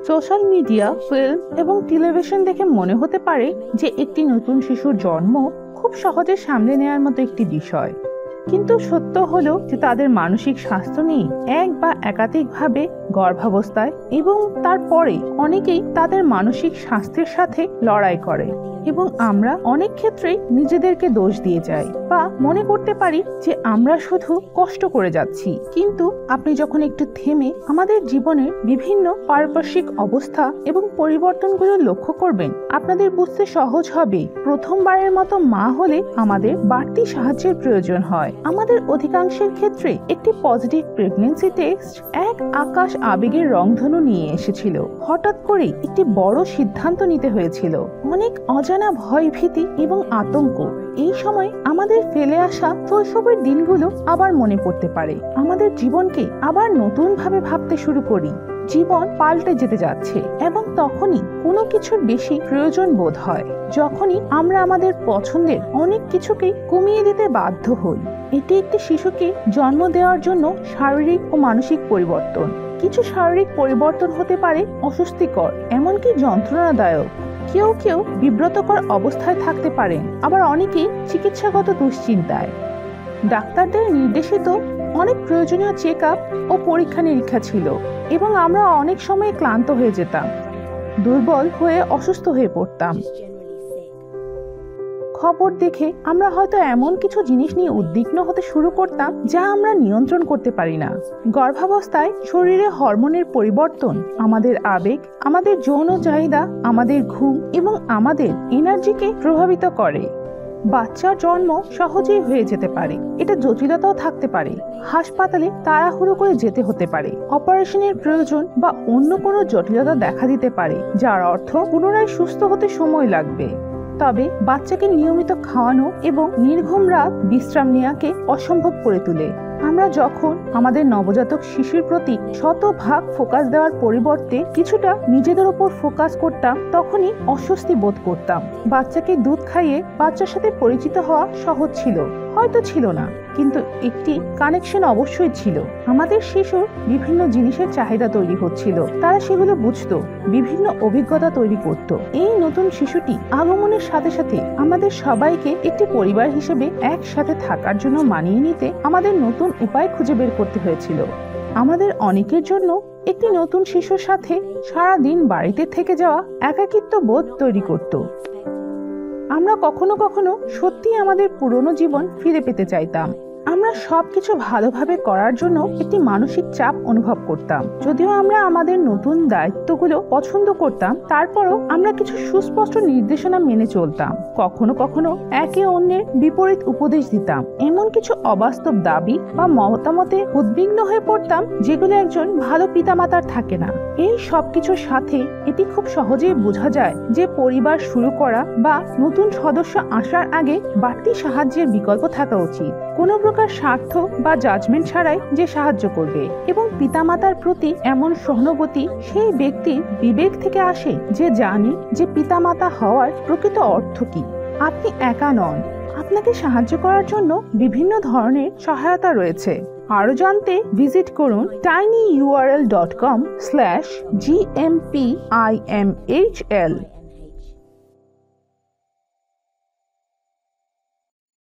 Social media, film এবং television দেখে মনে হতে পারে যে একটি নতুন শিশুর জন্ম খুব সহজে সামলে নেওয়ার মতো একটি বিষয়, কিন্তু সত্য হলো যে তাদের মানসিক স্বাস্থ্য নিয়ে এক বা একাধিকভাবে গর্ভাবস্থায় এবং তারপরে অনেকেই তাদের মানসিক স্বাস্থ্যের সাথে লড়াই করে এবং আমরা অনেক ক্ষেত্রেই নিজেদেরকে দোষ দিয়ে যাই বা মনে করতে পারি যে আমরা শুধু কষ্ট করে যাচ্ছি। কিন্তু আপনি যখন একটু থেমে আমাদের জীবনের বিভিন্ন পারিপার্শ্বিক অবস্থা এবং পরিবর্তনগুলো লক্ষ্য করবেন, আপনাদের বুঝতে সহজ হবে প্রথমবারের মতো মা হলে আমাদের বাড়তি সাহায্যের প্রয়োজন হয়। আমাদের অধিকাংশের ক্ষেত্রে একটি পজিটিভ প্রেগন্যান্সি টেস্ট এক আকাশ আবেগের রংধনু নিয়ে এসেছিল। হঠাৎ করে একটি বড় সিদ্ধান্ত নিতে হয়েছিল, অনেক অজানা ভয়, ভীতি এবং আতঙ্ক। এই সময় আমাদের ফেলে আসা শৈশবের দিনগুলো আবার মনে পড়তে পারে। আমাদের জীবনকে আবার নতুন ভাবে ভাবতে শুরু করি। জীবন পাল্টে যেতে যাচ্ছে এবং তখনই কোনো কিছুর বেশি প্রয়োজন বোধ হয়, যখনই আমরা আমাদের পছন্দের অনেক কিছুকে কমিয়ে দিতে বাধ্য হই। এটি একটি শিশুকে জন্ম দেওয়ার জন্য শারীরিক ও মানসিক পরিবর্তন। কিছু শারীরিক পরিবর্তন হতে পারে অস্বস্তিকর, এমনকি যন্ত্রণাদায়ক। কেউ কেউ বিব্রতকর অবস্থায় থাকতে পারেন, আবার অনেকেই চিকিৎসাগত দুশ্চিন্তায়। ডাক্তারদের নির্দেশিত অনেক প্রয়োজনীয় চেক আপ ও পরীক্ষা নিরীক্ষা ছিল এবং আমরা অনেক সময় ক্লান্ত হয়ে যেতাম, দুর্বল হয়ে অসুস্থ হয়ে পড়তাম। খবর দেখে আমরা হয়তো এমন কিছু জিনিস নিয়ে উদ্বিগ্ন হতে শুরু করতাম যা আমরা নিয়ন্ত্রণ করতে পারি না। গর্ভাবস্থায় শরীরে হরমোনের পরিবর্তন আমাদের আবেগ, আমাদের যৌন চাহিদা, আমাদের ঘুম এবং আমাদের এনার্জিকে প্রভাবিত করে। বাচ্চার জন্ম সহজেই হয়ে যেতে পারে, এটা জটিলতাও থাকতে পারে। হাসপাতালে তাড়াহুড়ো করে যেতে হতে পারে, অপারেশনের প্রয়োজন বা অন্য কোনো জটিলতা দেখা দিতে পারে, যার অর্থ পুনরায় সুস্থ হতে সময় লাগবে। তবে বাচ্চাকে নিয়মিত খাওয়ানো এবং নির্ঘুম রাত বিশ্রাম নেওয়াকে অসম্ভব করে তোলে। আমরা যখন আমাদের নবজাতক শিশুর প্রতি শতভাগ ফোকাস দেওয়ার পরিবর্তে কিছুটা নিজেদের উপর ফোকাস করতাম, তখনই অস্বস্তি বোধ করতাম। বাচ্চাকে দুধ খাইয়ে বাচ্চার সাথে পরিচিত হওয়া সহজ ছিল, হয়তো ছিল না, কিন্তু একটি কানেকশন অবশ্যই ছিল। আমাদের শিশুর বিভিন্ন জিনিসের চাহিদা তৈরি হচ্ছিল, তারা সেগুলো বুঝতো, বিভিন্ন অভিজ্ঞতা তৈরি করত। এই নতুন শিশুটি আগমনের সাথে সাথে আমাদের সবাইকে একটি পরিবার হিসেবে একসাথে থাকার জন্য মানিয়ে নিতে আমাদের নতুন উপায় খুঁজে বের করতে হয়েছিল। আমাদের অনেকের জন্য একটি নতুন শিশুর সাথে সারা দিন বাড়িতে থেকে যাওয়া একাকিত্ব বোধ তৈরি করত। আমরা কখনো কখনো সত্যি আমাদের পুরনো জীবন ফিরে পেতে চাইতাম। আমরা সবকিছু ভালোভাবে করার জন্য একটি মানসিক চাপ অনুভব করতাম। যদিও আমরা আমাদের নতুন দায়িত্বগুলো পছন্দ করতাম, তারপরও আমরা কিছু সুস্পষ্ট নির্দেশনা মেনে চলতাম। কখনো কখনো একে অন্যের বিপরীত উপদেশ দিতাম, এমন কিছু অবাস্তব দাবি বা মতামতে উদ্বিগ্ন হয়ে পড়তাম যেগুলো একজন ভালো পিতামাতার থাকে না। এই সবকিছুর সাথে এটি খুব সহজেই বোঝা যায় যে পরিবার শুরু করা বা নতুন সদস্য আসার আগে বাড়তি সাহায্যের বিকল্প থাকা উচিত, কোনো প্রকার স্বার্থ বা জাজমেন্ট ছাড়াই যে সাহায্য করবে। এবং পিতামাতার প্রতি এমন সহানুভূতি সেই ব্যক্তির বিবেক থেকে আসে যে জানে যে পিতামাতা হওয়ার প্রকৃত অর্থ কি। আপনি একা নন, আপনাকে সাহায্য করার জন্য বিভিন্ন ধরনের সহায়তা রয়েছে। আরো জানতে ভিজিট করুন tinyurl.com/gmpimhl।